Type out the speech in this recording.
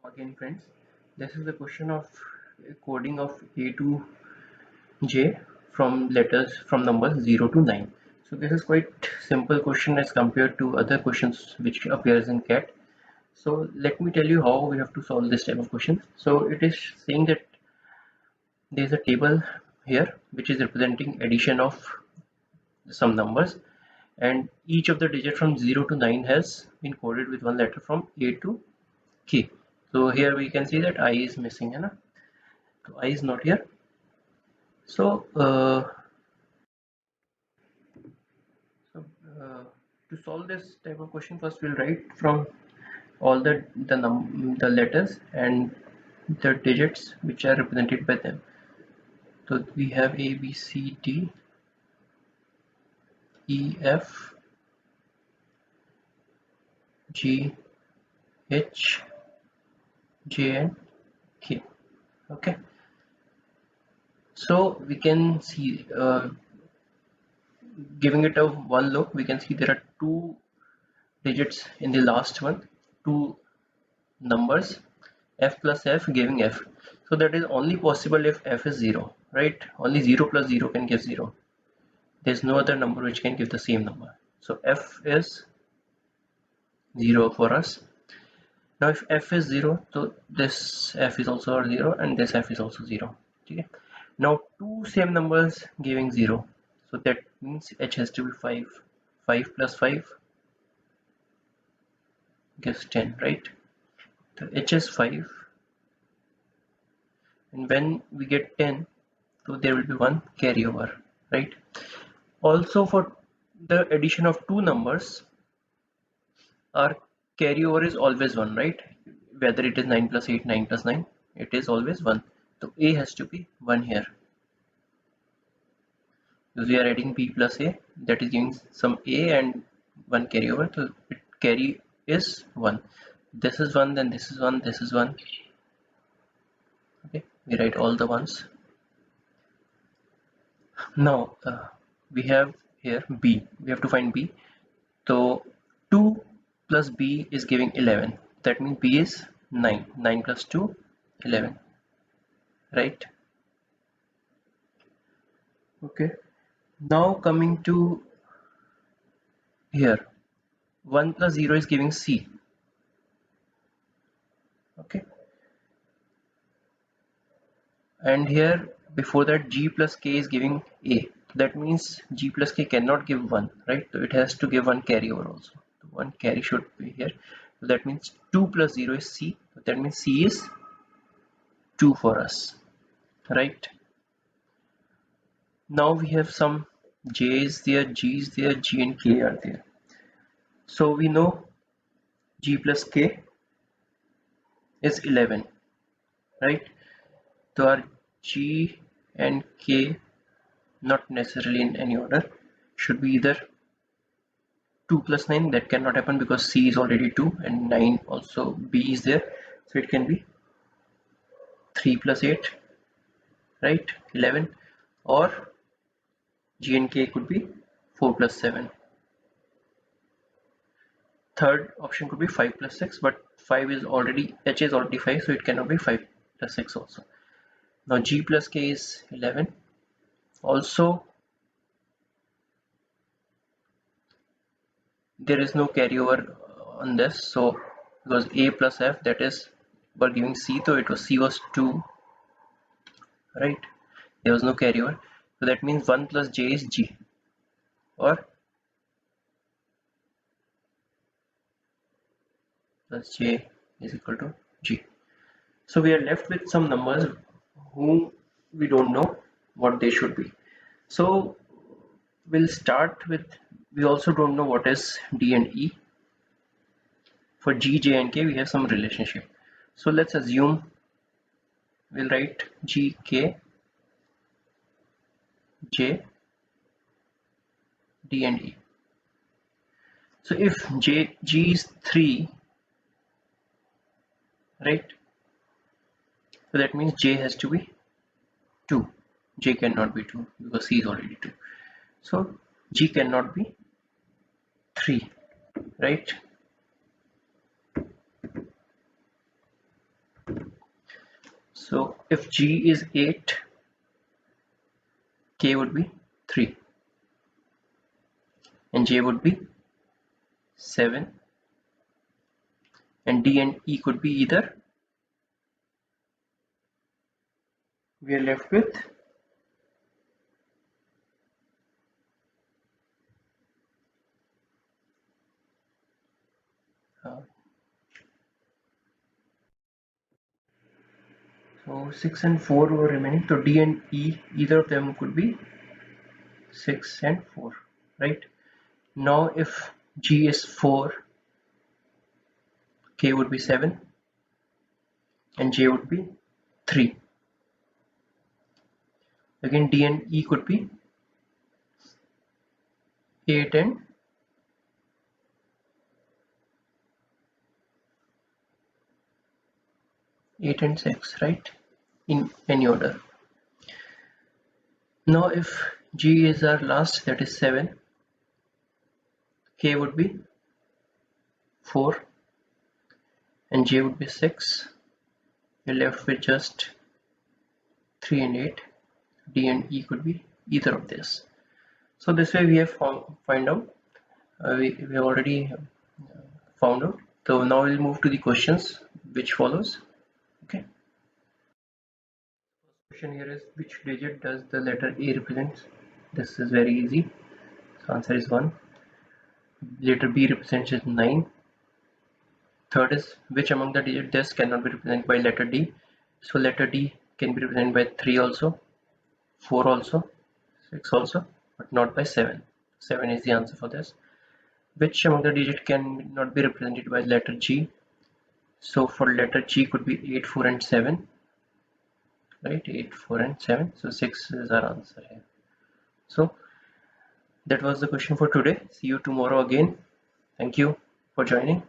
Again friends, this is the question of coding of A to J from letters from numbers 0 to 9. So this is quite simple question as compared to other questions which appears in CAT. So let me tell you how we have to solve this type of question. So it is saying that there is a table here which is representing addition of some numbers, and each of the digit from 0 to 9 has been coded with one letter from A to K. So here we can see that I is missing, है ना? So I is not here. So, so to solve this type of question, first we'll write from all the letters and the digits which are represented by them. So we have A, B, C, D, E, F, G, H, J, and K. Okay. So we can see, giving it a one look, we can see there are two digits in the last one, two numbers, f plus f giving f. So that is only possible if f is 0, right? Only 0 plus 0 can give 0. There's no other number which can give the same number. So f is 0 for us. Now if f is 0, so this f is also 0 and this f is also 0. Okay. Now two same numbers giving 0. So that means h has to be 5. 5 plus 5 gives 10, right? So h is 5, and when we get 10, so there will be one carryover, right? Also for the addition of two numbers, our carryover is always 1, right? Whether it is 9 plus 8, 9 plus 9, it is always 1. So a has to be 1 here, because we are adding b plus a, that is giving some a and 1 carryover, so it carry is 1. This is 1, then this is 1, this is 1. Okay, we write all the ones. Now we have here b, we have to find b. So 2 plus b is giving 11, that means b is 9. 9 plus 2, 11, right? Okay, now coming to here, 1 plus 0 is giving c. Okay, and here before that g plus k is giving a, that means g plus k cannot give 1, right? So it has to give one carryover also. So one carry should be here. So that means 2 plus 0 is c. So that means c is 2 for us, right? Now we have some j's there, g's there, g and k are there. So we know g plus k is 11, right? So our g and k, not necessarily in any order, should be either 2 plus 9, that cannot happen because c is already 2, and 9 also, b is there, so it can be 3 plus 8, right? 11. Or g and k could be 4 plus 7. Third option could be 5 plus 6, but 5 is already, h is already 5, so it cannot be 5 plus 6 also. Now g plus k is 11. Also there is no carryover on this, so because a plus f, that is, were giving c, so it was c was 2, right? There was no carryover, so that means 1 plus j is g, or plus j is equal to g. So we are left with some numbers whom we don't know what they should be. So we'll start with, we also don't know what is d and e. For g, j and k we have some relationship. So let's assume we'll write g, k, j, d and e. So if g is 3, right? So that means j has to be 2. J cannot be 2 because c is already 2. So g cannot be 3, right? So if G is 8, K would be 3 and J would be 7 and D and E could be either. We are left with so 6 and 4 were remaining. So D and E, either of them could be 6 and 4, right? Now if G is 4, K would be 7 and J would be 3. Again D and E could be 8 and 6, right? In any order. Now if G is our last, that is 7, K would be 4 and J would be 6. You're left with just 3 and 8. D and E could be either of this. So this way we have find out. We have already found out. So now we'll move to the questions which follows. Okay. First question here is, which digit does the letter A represent? This is very easy. So answer is 1. Letter B represents 9. Third is, which among the digit this cannot be represented by letter D? So letter D can be represented by 3 also, 4 also, 6 also, but not by 7. 7 is the answer for this. Which among the digit can not be represented by letter G? So for letter G could be 8, 4 and 7, right? 8, 4 and 7. So 6 is our answer here. So that was the question for today. See you tomorrow again. Thank you for joining.